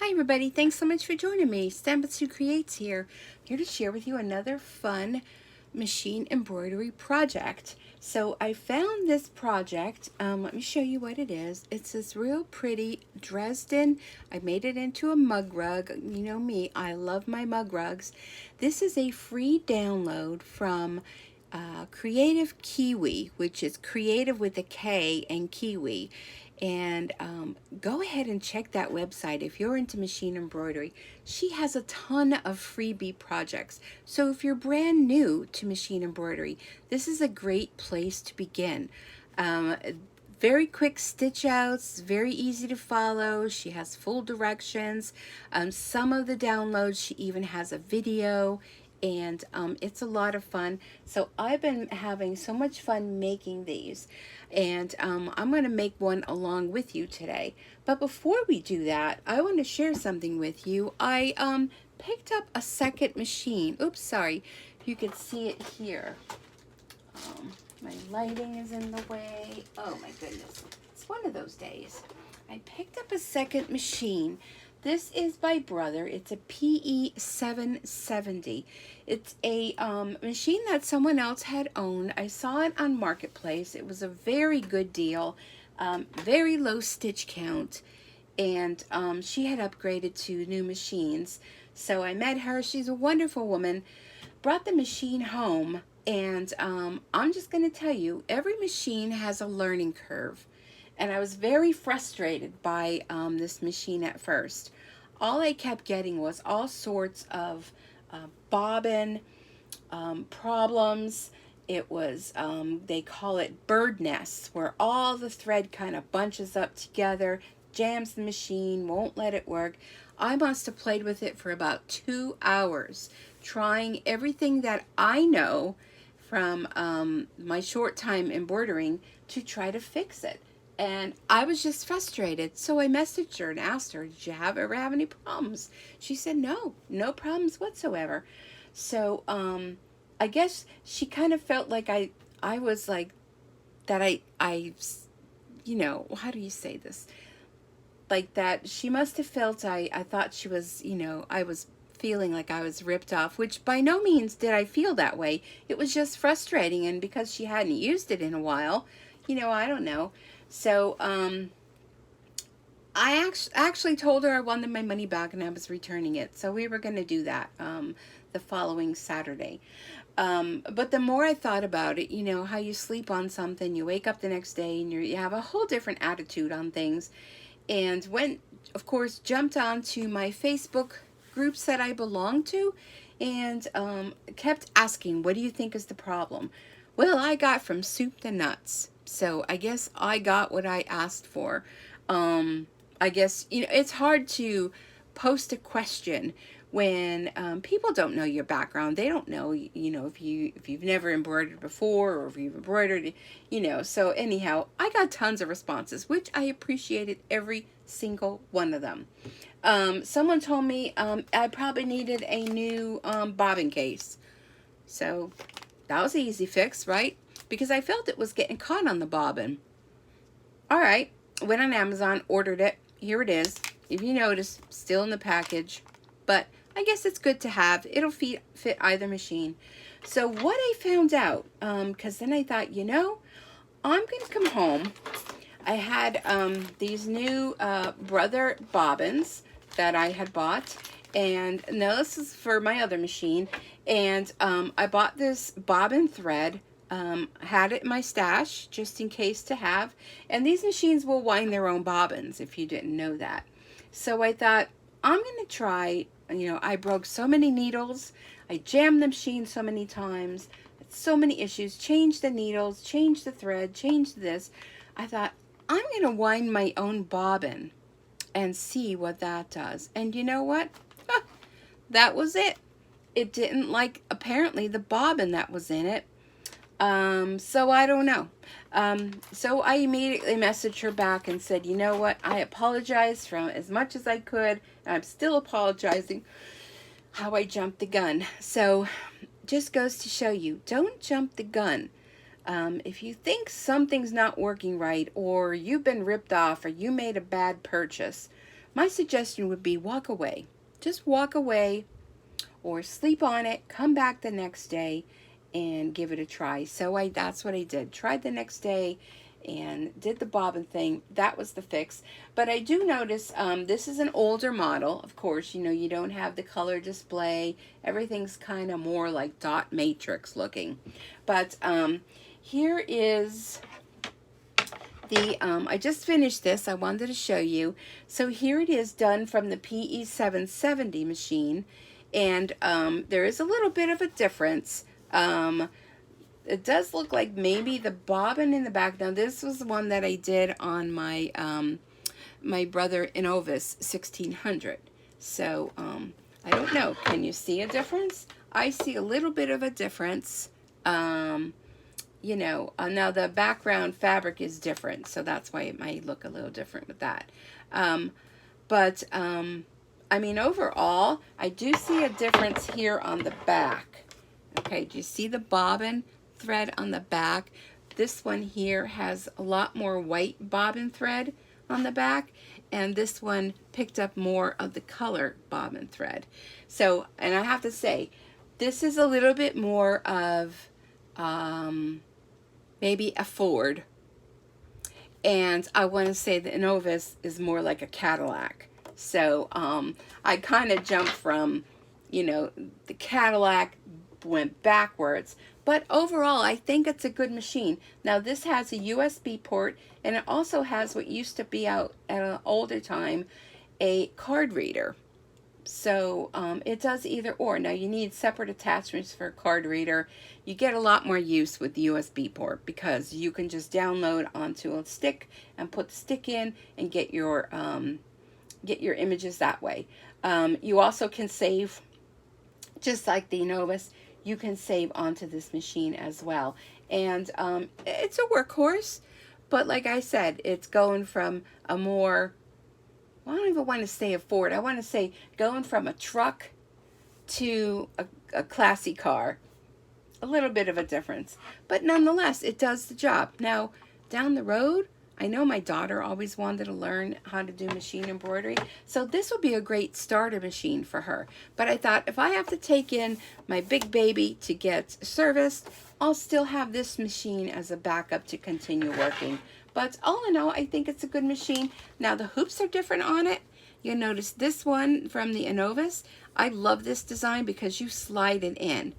Hi everybody, thanks so much for joining me. Stambatsu Creates here to share with you another fun machine embroidery project. So I found this project, let me show you what it is. It's this real pretty Dresden, I made it into a mug rug. You know me, I love my mug rugs. This is a free download from Creative Kiwi, which is creative with a K and Kiwi. And go ahead and check that website if you're into machine embroidery. She has a ton of freebie projects. So if you're brand new to machine embroidery, this is a great place to begin. Very quick stitch outs, very easy to follow. She has full directions. Some of the downloads, she even has a video, and it's a lot of fun. So I've been having so much fun making these, and I'm going to make one along with you today. But before we do that, I want to share something with you. I picked up a second machine. Oops, sorry. You can see it here. My lighting is in the way. Oh my goodness. It's one of those days. I picked up a second machine. This is by Brother. It's a PE770. It's a machine that someone else had owned. I saw it on Marketplace. It was a very good deal, very low stitch count, and she had upgraded to new machines. So I met her. She's a wonderful woman. Brought the machine home, and I'm just going to tell you, every machine has a learning curve. And I was very frustrated by this machine at first. All I kept getting was all sorts of bobbin problems. It was, they call it bird nests, where all the thread kind of bunches up together, jams the machine, won't let it work. I must have played with it for about 2 hours, trying everything that I know from my short time embroidering to try to fix it. And I was just frustrated. So I messaged her and asked her, did you ever have any problems? She said, no, no problems whatsoever. So I guess she kind of felt like I was like, that you know, how do you say this? Like that she must have felt I thought she was, you know, I was feeling like I was ripped off, which by no means did I feel that way. It was just frustrating, and because she hadn't used it in a while, you know, I don't know. So I actually told her I wanted my money back and I was returning it. So we were going to do that the following Saturday. But the more I thought about it, you know, how you sleep on something, you wake up the next day and you have a whole different attitude on things. And went, of course, jumped onto my Facebook groups that I belong to, and kept asking, what do you think is the problem? Well, I got from soup to nuts. So I guess I got what I asked for. I guess, you know, it's hard to post a question when people don't know your background. They don't know, you know, if you've never embroidered before, or if you've embroidered, you know. So anyhow, I got tons of responses, which I appreciated every single one of them. Someone told me I probably needed a new bobbin case. So that was an easy fix, right? Because I felt it was getting caught on the bobbin. All right, went on Amazon, ordered it. Here it is. If you notice, still in the package, but I guess it's good to have. It'll fit either machine. So what I found out, because then I thought, you know, I'm going to come home. I had these new Brother bobbins that I had bought. And now this is for my other machine. And I bought this bobbin thread. Had it in my stash just in case to have. And these machines will wind their own bobbins, if you didn't know that. So I thought, I'm going to try. You know, I broke so many needles. I jammed the machine so many times. So many issues. Changed the needles, changed the thread, changed this. I thought, I'm going to wind my own bobbin and see what that does. And you know what? That was it. It didn't like, apparently, the bobbin that was in it. So I don't know. So I immediately messaged her back and said, you know what? I apologize from as much as I could. And I'm still apologizing how I jumped the gun. So just goes to show you, don't jump the gun. If you think something's not working right, or you've been ripped off, or you made a bad purchase, my suggestion would be walk away. Just walk away or sleep on it, come back the next day and give it a try. So that's what I did. Tried the next day and did the bobbin thing. That was the fix. But I do notice this is an older model. Of course, you know, you don't have the color display. Everything's kind of more like dot matrix looking. But here is the, I just finished this. I wanted to show you. So here it is, done from the PE770 machine. And there is a little bit of a difference. It does look like maybe the bobbin in the back. Now this was the one that I did on my my Brother Innovis 1600. So I don't know. Can you see a difference? I see a little bit of a difference. You know, now the background fabric is different, so that's why it might look a little different with that. I mean, overall, I do see a difference here on the back. Okay, do you see the bobbin thread on the back? This one here has a lot more white bobbin thread on the back, and this one picked up more of the color bobbin thread. So, and I have to say, this is a little bit more of maybe a Ford, and I want to say the Innovis is more like a Cadillac. So I kind of jumped from, you know, the Cadillac, went backwards. But overall, I think it's a good machine. Now, this has a USB port, and it also has what used to be out at an older time, a card reader. So it does either or. Now, you need separate attachments for a card reader. You get a lot more use with the USB port because you can just download onto a stick and put the stick in and get your images that way. You also can save, just like the Innovis, you can save onto this machine as well. And it's a workhorse, but like I said, it's going from a more, well, I don't even want to say a Ford. I want to say going from a truck to a classy car. A little bit of a difference. But nonetheless, it does the job. Now, down the road, I know my daughter always wanted to learn how to do machine embroidery, so this would be a great starter machine for her. But I thought if I have to take in my big baby to get serviced, I'll still have this machine as a backup to continue working. But all in all, I think it's a good machine. Now the hoops are different on it. You'll notice this one from the Innovis. I love this design because you slide it in.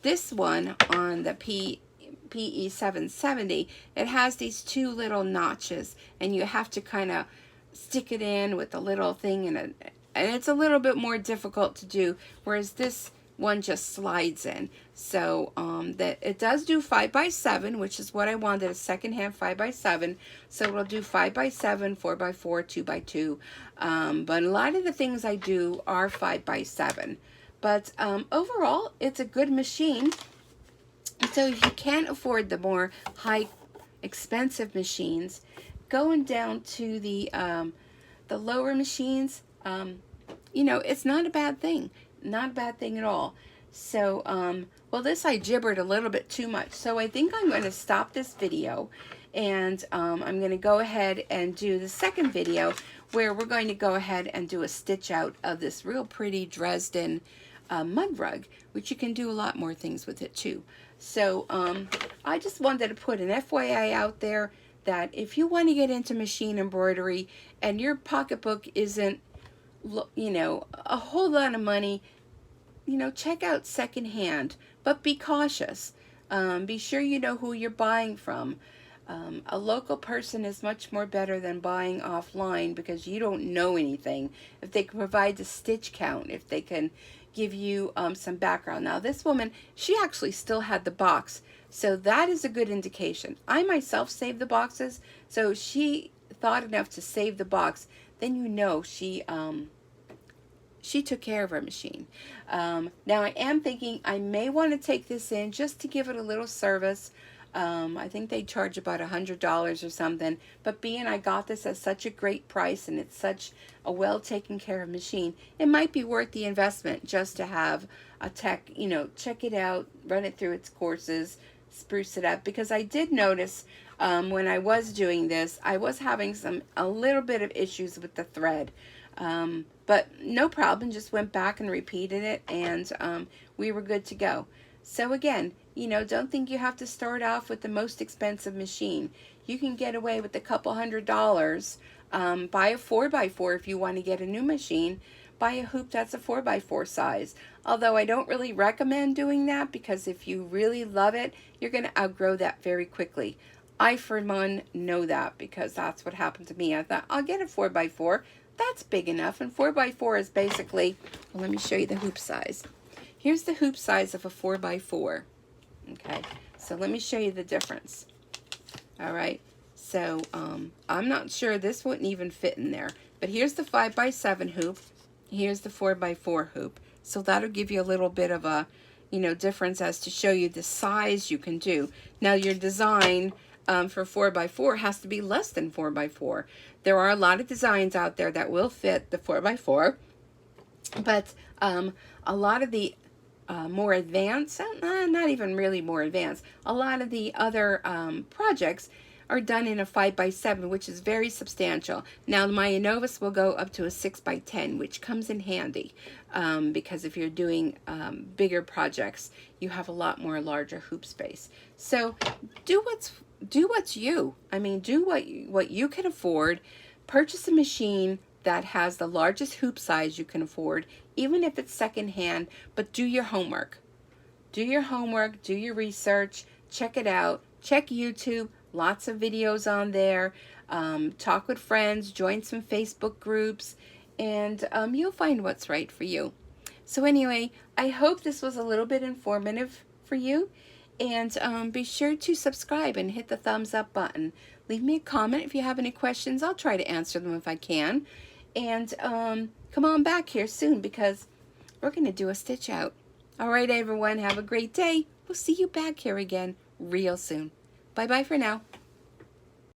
This one on the PE770, it has these two little notches, and you have to kind of stick it in with a little thing, and it's a little bit more difficult to do, whereas this one just slides in. So that it does do 5x7, which is what I wanted, a second-hand 5x7. So it'll do 5x7, 4x4, 2x2. But a lot of the things I do are 5x7. But overall, it's a good machine. So if you can't afford the more high, expensive machines, going down to the lower machines, you know, it's not a bad thing. Not a bad thing at all. So, well, this I gibbered a little bit too much. So I think I'm going to stop this video, and I'm going to go ahead and do the second video where we're going to go ahead and do a stitch out of this real pretty Dresden mud rug, which you can do a lot more things with it too. So I just wanted to put an FYI out there that if you want to get into machine embroidery and your pocketbook isn't, you know, a whole lot of money, you know, check out secondhand, but be cautious. Be sure you know who you're buying from. A local person is much more better than buying offline because you don't know anything. If they can provide the stitch count, if they can give you some background. Now this woman, she actually still had the box, so that is a good indication. I myself saved the boxes, so she thought enough to save the box. Then you know she took care of her machine. Now I am thinking I may want to take this in just to give it a little service. I think they charge about $100 or something, but being I got this at such a great price and it's such a well taken care of machine, it might be worth the investment just to have a tech, you know, check it out, run it through its courses, spruce it up, because I did notice when I was doing this, I was having a little bit of issues with the thread. But no problem, just went back and repeated it, and we were good to go. So again, you know, don't think you have to start off with the most expensive machine. You can get away with a couple $100. Buy a 4x4 if you want to get a new machine. Buy a hoop that's a 4x4 size. Although I don't really recommend doing that, because if you really love it, you're going to outgrow that very quickly. I, for one, know that, because that's what happened to me. I thought, I'll get a 4x4. That's big enough. And 4x4 is basically, well, let me show you the hoop size. Here's the hoop size of a 4x4. Okay, so let me show you the difference. All right, so I'm not sure, this wouldn't even fit in there. But here's the 5x7 hoop. Here's the 4x4 hoop. So that'll give you a little bit of a, you know, difference as to show you the size you can do. Now your design for 4x4 has to be less than 4x4. There are a lot of designs out there that will fit the 4x4, but a lot of the more advanced, not even really more advanced, a lot of the other projects are done in a 5x7, which is very substantial. Now my Innovis will go up to a 6x10, which comes in handy because if you're doing bigger projects, you have a lot more larger hoop space. So do what's you. I mean, do what you can afford. Purchase a machine that has the largest hoop size you can afford, even if it's secondhand, but do your homework. Do your homework, do your research, check it out, check YouTube, lots of videos on there, talk with friends, join some Facebook groups, and you'll find what's right for you. So anyway, I hope this was a little bit informative for you, and be sure to subscribe and hit the thumbs up button. Leave me a comment if you have any questions. I'll try to answer them if I can. And come on back here soon, because we're going to do a stitch out. All right, everyone, have a great day. We'll see you back here again real soon. Bye-bye for now.